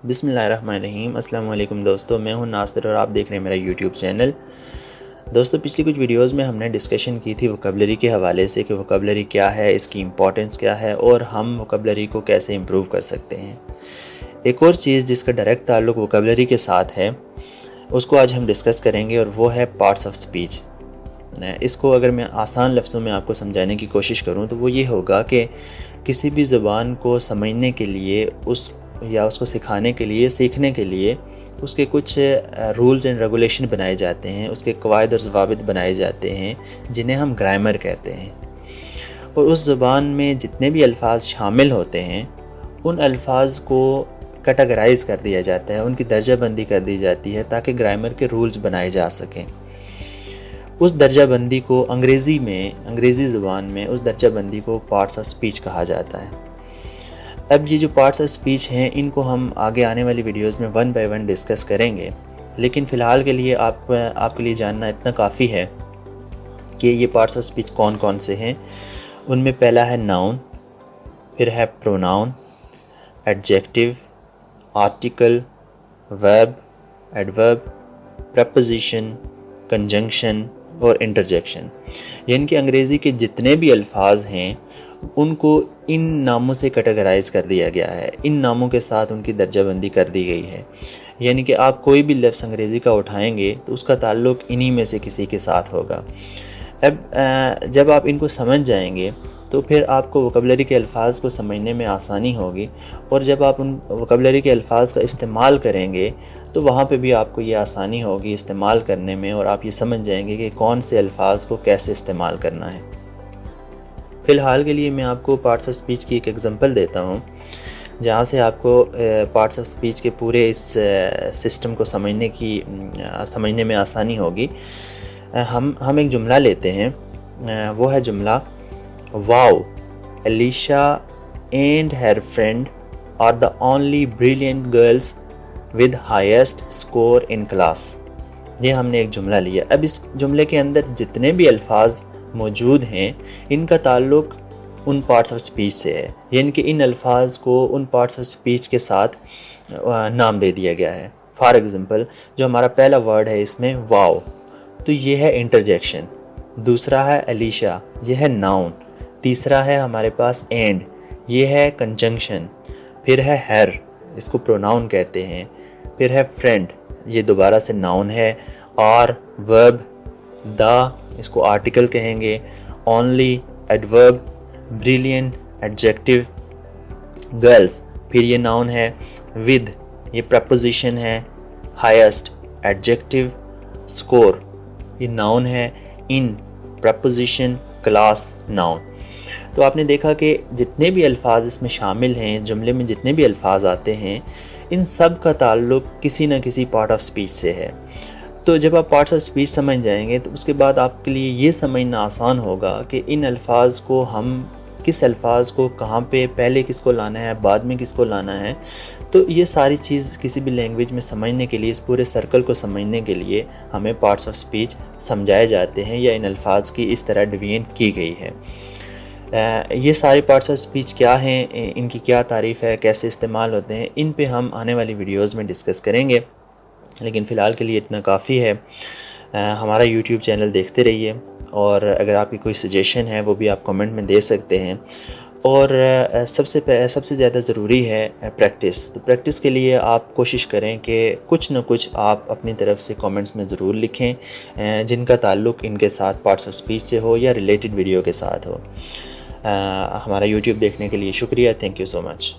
بسم اللہ الرحمن الرحیم۔ السلام علیکم دوستو، میں ہوں ناصر اور آپ دیکھ رہے ہیں میرا یوٹیوب چینل۔ دوستو پچھلی کچھ ویڈیوز میں ہم نے ڈسکشن کی تھی ووکیبلری کے حوالے سے کہ ووکیبلری کیا ہے، اس کی امپورٹنس کیا ہے اور ہم ووکیبلری کو کیسے امپروو کر سکتے ہیں۔ ایک اور چیز جس کا ڈائریکٹ تعلق ووکیبلری کے ساتھ ہے اس کو آج ہم ڈسکس کریں گے، اور وہ ہے پارٹس آف سپیچ۔ اس کو اگر میں آسان لفظوں میں آپ کو سمجھانے کی کوشش کروں تو وہ یہ ہوگا کہ کسی بھی زبان کو سمجھنے کے لیے اس کو سکھانے کے لیے، سیکھنے کے لیے اس کے کچھ رولز اینڈ ریگولیشن بنائے جاتے ہیں، اس کے قواعد اور ضوابط بنائے جاتے ہیں جنہیں ہم گرامر کہتے ہیں۔ اور اس زبان میں جتنے بھی الفاظ شامل ہوتے ہیں ان الفاظ کو کیٹیگرائز کر دیا جاتا ہے، ان کی درجہ بندی کر دی جاتی ہے تاکہ گرامر کے رولز بنائے جا سکیں۔ اس درجہ بندی کو انگریزی زبان میں اس درجہ بندی کو پارٹس آف سپیچ کہا جاتا ہے۔ اب یہ جو پارٹس آف سپیچ ہیں ان کو ہم آگے آنے والی ویڈیوز میں ون بائی ون ڈسکس کریں گے، لیکن فی الحال کے لیے آپ کے لیے جاننا اتنا کافی ہے کہ یہ پارٹس آف سپیچ کون کون سے ہیں۔ ان میں پہلا ہے ناؤن، پھر ہے پروناؤن، ایڈجیکٹیو، آرٹیکل، ورب، ایڈورب، پریپوزیشن، کنجنکشن اور انٹرجیکشن۔ یعنی کہ انگریزی کے جتنے بھی الفاظ ہیں ان کو ان ناموں سے کیٹیگرائز کر دیا گیا ہے، ان ناموں کے ساتھ ان کی درجہ بندی کر دی گئی ہے۔ یعنی کہ آپ کوئی بھی لفظ انگریزی کا اٹھائیں گے تو اس کا تعلق انہی میں سے کسی کے ساتھ ہوگا۔ اب جب آپ ان کو سمجھ جائیں گے تو پھر آپ کو ووکیبلری کے الفاظ کو سمجھنے میں آسانی ہوگی، اور جب آپ ان ووکیبلری کے الفاظ کا استعمال کریں گے تو وہاں پہ بھی آپ کو یہ آسانی ہوگی استعمال کرنے میں، اور آپ یہ سمجھ جائیں گے کہ کون سے الفاظ کو کیسے استعمال کرنا ہے۔ فی الحال کے لیے میں آپ کو پارٹس آف سپیچ کی ایک ایگزامپل دیتا ہوں جہاں سے آپ کو پارٹس آف سپیچ کے پورے اس سسٹم کو سمجھنے میں آسانی ہوگی۔ ہم ایک جملہ لیتے ہیں، وہ ہے جملہ wow Alisha and her friend are the only brilliant girls with highest score in class. یہ ہم نے ایک جملہ لیا۔ اب اس جملے کے اندر جتنے بھی الفاظ موجود ہیں ان کا تعلق ان پارٹس آف سپیچ سے ہے، یعنی کہ ان الفاظ کو ان پارٹس آف سپیچ کے ساتھ نام دے دیا گیا ہے۔ فار ایگزامپل جو ہمارا پہلا ورڈ ہے اس میں واو، تو یہ ہے انٹرجیکشن۔ دوسرا ہے ایلیشا، یہ ہے ناؤن۔ تیسرا ہے ہمارے پاس اینڈ، یہ ہے کنجنکشن۔ پھر ہے ہر، اس کو پروناؤن کہتے ہیں۔ پھر ہے فرینڈ، یہ دوبارہ سے ناؤن ہے۔ اور ورب، دا، اس کو آرٹیکل کہیں گے۔ Only, adverb. Brilliant, adjective. Girls, پھر یہ ناؤن ہے۔ ود، یہ پریپوزیشن ہے۔ Highest, adjective. اسکور، یہ ناؤن ہے۔ In, preposition. Class, noun. تو آپ نے دیکھا کہ جتنے بھی الفاظ اس میں شامل ہیں، اس جملے میں جتنے بھی الفاظ آتے ہیں ان سب کا تعلق کسی نہ کسی پارٹ آف سپیچ سے ہے۔ تو جب آپ پارٹس آف سپیچ سمجھ جائیں گے تو اس کے بعد آپ کے لیے یہ سمجھنا آسان ہوگا کہ ان الفاظ کو ہم کس الفاظ کو کہاں پہ پہلے کس کو لانا ہے، بعد میں کس کو لانا ہے۔ تو یہ ساری چیز کسی بھی لینگویج میں سمجھنے کے لیے، اس پورے سرکل کو سمجھنے کے لیے ہمیں پارٹس آف سپیچ سمجھائے جاتے ہیں، یا ان الفاظ کی اس طرح ڈویژن کی گئی ہے۔ یہ سارے پارٹس آف سپیچ کیا ہیں، ان کی کیا تعریف ہے، کیسے استعمال ہوتے ہیں، ان پہ ہم آنے والی ویڈیوز میں ڈسکس کریں گے، لیکن فی الحال کے لیے اتنا کافی ہے۔ ہمارا یوٹیوب چینل دیکھتے رہیے، اور اگر آپ کی کوئی سجیشن ہے وہ بھی آپ کمنٹ میں دے سکتے ہیں۔ اور سب سے زیادہ ضروری ہے پریکٹس۔ تو پریکٹس کے لیے آپ کوشش کریں کہ کچھ نہ کچھ آپ اپنی طرف سے کامنٹس میں ضرور لکھیں جن کا تعلق ان کے ساتھ پارٹس آف سپیچ سے ہو یا ریلیٹڈ ویڈیو کے ساتھ ہو۔ ہمارا یوٹیوب دیکھنے کے لیے شکریہ، تھینک یو سو مچ۔